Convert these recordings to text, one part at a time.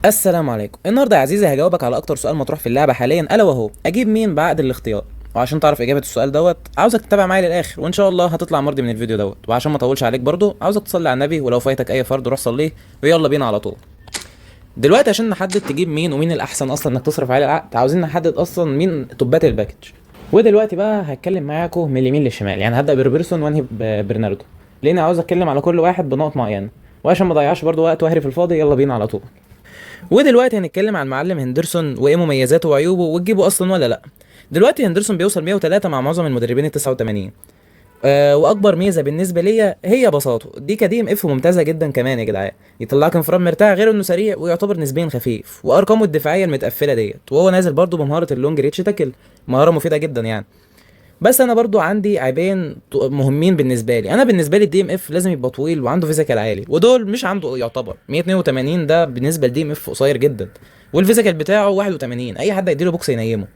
السلام عليكم. النهارده يا عزيزي هجاوبك على اكتر سؤال مطروح في اللعبه حاليا، الا وهو اجيب مين بعد الاختيار. وعشان تعرف اجابه السؤال عاوزك تتابع معايا للاخر، وان شاء الله هتطلع مرضي من الفيديو وعشان ما اطولش عليك برضو عاوزك تصلي على النبي، ولو فايتك اي فرض روح صليه. ويلا بينا على طول. دلوقتي عشان نحدد تجيب مين ومين الاحسن اصلا انك تصرف عليه العقد، عاوزين نحدد اصلا مين توبات الباكج. ودلوقتي بقى هتكلم معاكم من اليمين للشمال، يعني هبدا بروبرتسون وانهي ببرناردو، لان عاوز اتكلم على كل واحد بنقط معينه، وعشان ما اضيعش برضو وقت واهري في الفاضي يلا بينا على طول. ودلوقتي هنتكلم عن المعلم هندرسون وايه مميزاته وعيوبه وتجيبه اصلا ولا لا. دلوقتي هندرسون بيوصل 103 مع معظم المدربين ال 89. واكبر ميزه بالنسبه ليا هي بساطته، دي كدي ام اف ممتازه جدا كمان يا جدعان. يطلعك انفراد مرتاح، غير انه سريع ويعتبر نسبيا خفيف، وارقامه الدفاعيه المتقفله وهو نازل برضه بمهاره اللونج ريتش تاكل، مهاره مفيده جدا يعني. بس انا برضو عندي عيبين مهمين بالنسبه لي. انا بالنسبه لي الدي ام اف لازم يبقى طويل وعنده فيزيكال عالي، ودول مش عنده يعتبر 182 ده بالنسبه للدي ام اف قصير جدا، والفيزيكال بتاعه 81 اي حد هيديله بوكس ينيمه.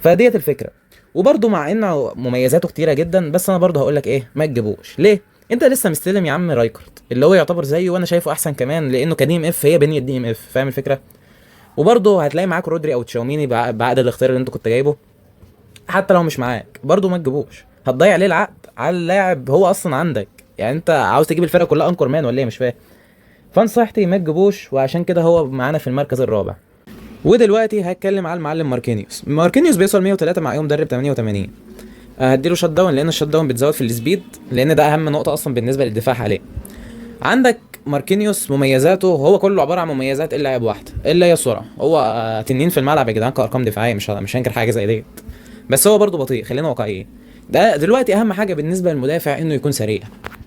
فديت الفكره. وبرضو مع ان مميزاته كتيره جدا، بس انا برضو هقول لك ايه، ما تجيبوش ليه. انت لسه مستلم يا عم رايكارد اللي هو يعتبر زيه، وانا شايفه احسن كمان لانه كدي ام اف هي بنيه دي ام اف، فاهم الفكره. وبرضه هتلاقي معاك رودري او تشاوميني بعد الاختيار اللي انت كنت جايبه. حتى لو مش معاك برضه ما تجيبوش، هتضيع عليه العقد على اللاعب هو اصلا عندك. يعني انت عاوز تجيب الفرقه كلها انكر مان ولا ايه؟ مش فاهم. فنصيحتي ما تجيبوش، وعشان كده هو معانا في المركز الرابع. ودلوقتي هتكلم على المعلم ماركينيوس بيوصل 103 مع اي مدرب 88. هديله شات داون لان الشات داون بتزود في السبيد، لان ده اهم نقطه اصلا بالنسبه للدفاع عليه. عندك ماركينيوس مميزاته هو كله عباره عن مميزات الا عيب واحده، الا هي السرعه. هو تنين في الملعب يا جدعان كارقام دفاعيه، مش هنكر حاجه زي ديت. بس هو برضه بطيء، خلينا واقعيين. ده دلوقتي اهم حاجه بالنسبه للمدافع انه يكون سريع،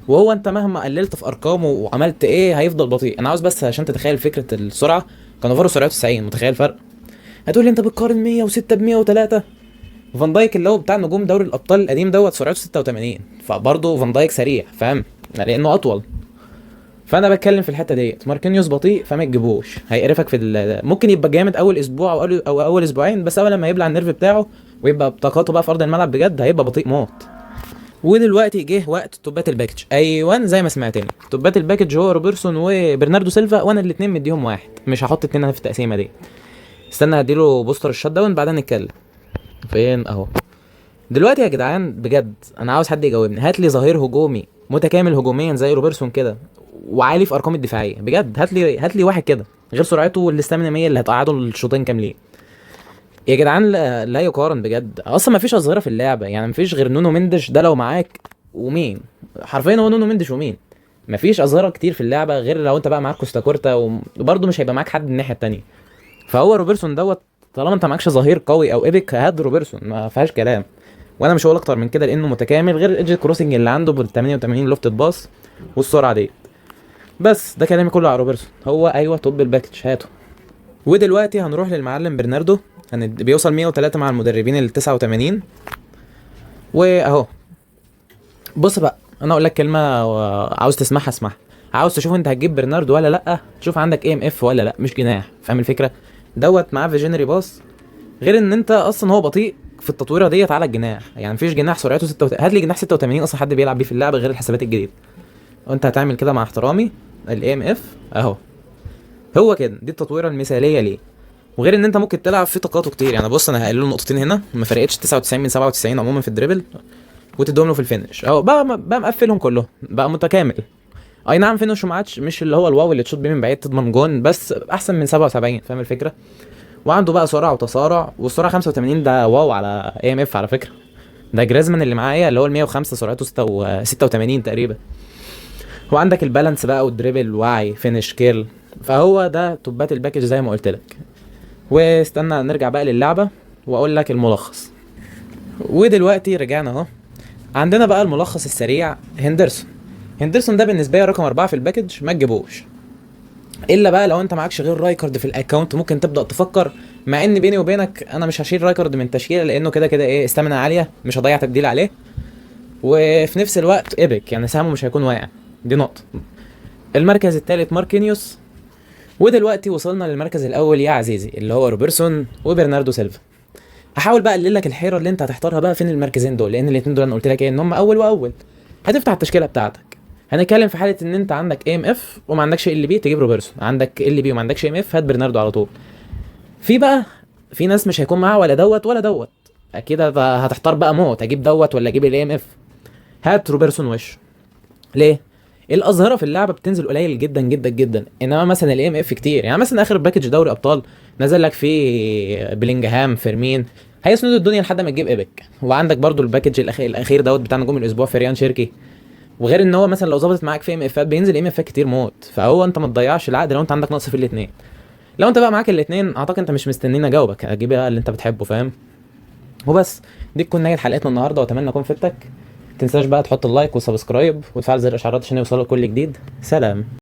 وهو انت مهما قللت في ارقامه وعملت ايه هيفضل بطيء. انا عاوز بس عشان تتخيل فكره السرعه، كانافارو سرعته 90، متخيل الفرق؟ هتقول لي انت بتقارن 106 ب 103. فان دايك اللي هو بتاع نجوم دوري الابطال القديم سرعته 86، فبرضه فان دايك سريع، فاهم؟ لانه اطول. فانا بتكلم في الحته ماركينيوس بطيء فما تجيبوش، هيقرفك ممكن يبقى جامد اول اسبوع او اول اسبوعين، بس اول لما يبلع النيرف بتاعه ويبقى بطاقاته بقى في ارض الملعب بجد هيبقى بطيء موت. ودلوقتي جه وقت توبات الباكج. ايوه زي ما سمعتني، توبات الباكج هو روبرتسون وبرناردو سيلفا، وانا الاثنين مديهم واحد، مش هحط اتنين في التقسيمه دي. استنى هديله بوستر الشات داون بعدين نتكلم. فين اهو. دلوقتي يا جدعان بجد انا عاوز حد يجاوبني، هات لي ظهير هجومي متكامل هجوميا زي روبرتسون كده، وعالي في ارقام الدفاعيه بجد. هات لي واحد كده، غير سرعته والاستامينا 100 اللي هتقعده الشوطين كاملين. يا جدعان لا يقارن بجد، اصلا ما فيش اظهره في اللعبه، يعني ما فيش غير نونو مندش ده لو معاك. ومين حرفيا هو نونو مندش ومين. ما فيش اظهره كتير في اللعبه غير لو انت بقى معاك كوستا كورتا، وبرده مش هيبقى معاك حد من الناحيه التانية. فهو روبرتسون طالما انت معكش ظهير قوي او ايبك هات روبرتسون، ما فيهاش كلام. وانا مش هقول اكتر من كده لانه متكامل، غير الايدج كروسنج اللي عنده بال 88 لوفت باص والسرعه بس ده كلامي كله على روبرتسون، هو ايوه توب الباكج هاته. ودلوقتي هنروح للمعلم برناردو، بيوصل 103 مع المدربين ال 89. واهو بص بقى، انا اقول لك كلمه عاوز تسمعها اسمعها. عاوز تشوف انت هتجيب برناردو ولا لا، شوف عندك اي ام اف ولا لا، مش جناح، فاهم الفكره؟ معاه فيجينري باص، غير ان انت اصلا هو بطيء في التطويره على الجناح. يعني مفيش جناح سرعته 86، هات لي جناح 86 اصلا حد بيلعب بيه في اللعبه غير الحسابات الجديده. وانت هتعمل كده مع احترامي، الاي ام اف اهو، هو كده دي التطويره المثاليه ليه. وغير ان انت ممكن تلعب في طاقاته كتير. يعني بص انا هقلل له نقطتين هنا، ما فرقتش 99 من 97 عموما في الدريبل، وتدوم له في الفينش اهو، بقى مقفلهم كلهم، بقى متكامل. اي نعم فينش ما عادش مش اللي هو الواو اللي تشوط بيه من بعيد تضمن جون، بس احسن من 77، فاهم الفكره؟ وعنده بقى سرعه وتسارع، والسرعه 85 ده واو على اي ام اف على فكره. ده جريزمان اللي معايا اللي هو ال 105 سرعته 86 تقريبا. وعندك البالانس بقى والدريبل وعي فينش كيرل، فهو ده توبات الباكج زي ما قلت لك. واستنى نرجع بقى للعبه واقول لك الملخص. ودلوقتي رجعنا اهو، عندنا بقى الملخص السريع. هندرسون ده بالنسبه لي رقم 4 في الباكج، ما تجيبوش الا بقى لو انت معكش غير رايكارد في الاكونت، ممكن تبدا تفكر. مع ان بيني وبينك انا مش هشيل رايكارد من تشكيله، لانه كده ايه استامنا عاليه، مش هضيع تبديل عليه، وفي نفس الوقت ايبك يعني سهمه مش هيكون واقع. دي نقطه. المركز الثالث ماركينيوس. ودلوقتي وصلنا للمركز الاول يا عزيزي اللي هو روبرتسون وبرناردو سيلفا. هحاول بقى اقلل لك الحيره اللي انت هتحتارها بقى فين المركزين دول، لان الاثنين دول انا قلت لك ايه ان هم اول واول. هتفتح التشكيله بتاعتك، هنتكلم في حاله ان انت عندك اي ام اف وما عندكش ال بي، تجيب روبرتسون. عندك ال بي وما عندكش ام اف، هات برناردو على طول. في بقى في ناس مش هيكون معاها ولا دوت ولا دوت، اكيد هتحتار بقى موت، اجيب دوت ولا اجيب الاي ام اف. هات روبرتسون وش. ليه؟ الاظهره في اللعبه بتنزل قليل جدا جدا جدا، انما مثلا الاي ام اف كتير. يعني مثلا اخر باكج دوري ابطال نزل لك فيه بلينجهام، فيرمين، هيسند الدنيا لحد ما تجيب ايبك. وعندك برضو الباكج الاخير دوت بتاع نجوم الاسبوع فريان شركي. وغير ان هو مثلا لو ظبطت معاك في ام افات بينزل ام افات كتير موت، فهو انت ما تضيعش العقد لو انت عندك نقص في الاثنين. لو انت بقى معاك الاثنين اعتقد انت مش مستنيني اجاوبك، اجيب بقى اللي انت بتحبه، فاهم؟ وبس. دي تكون نهايه حلقتنا النهارده، واتمنى اكون فدتك. متنساش بقى تحط اللايك والسبسكرايب وتفعل زر الاشعارات عشان يوصلك كل جديد. سلام.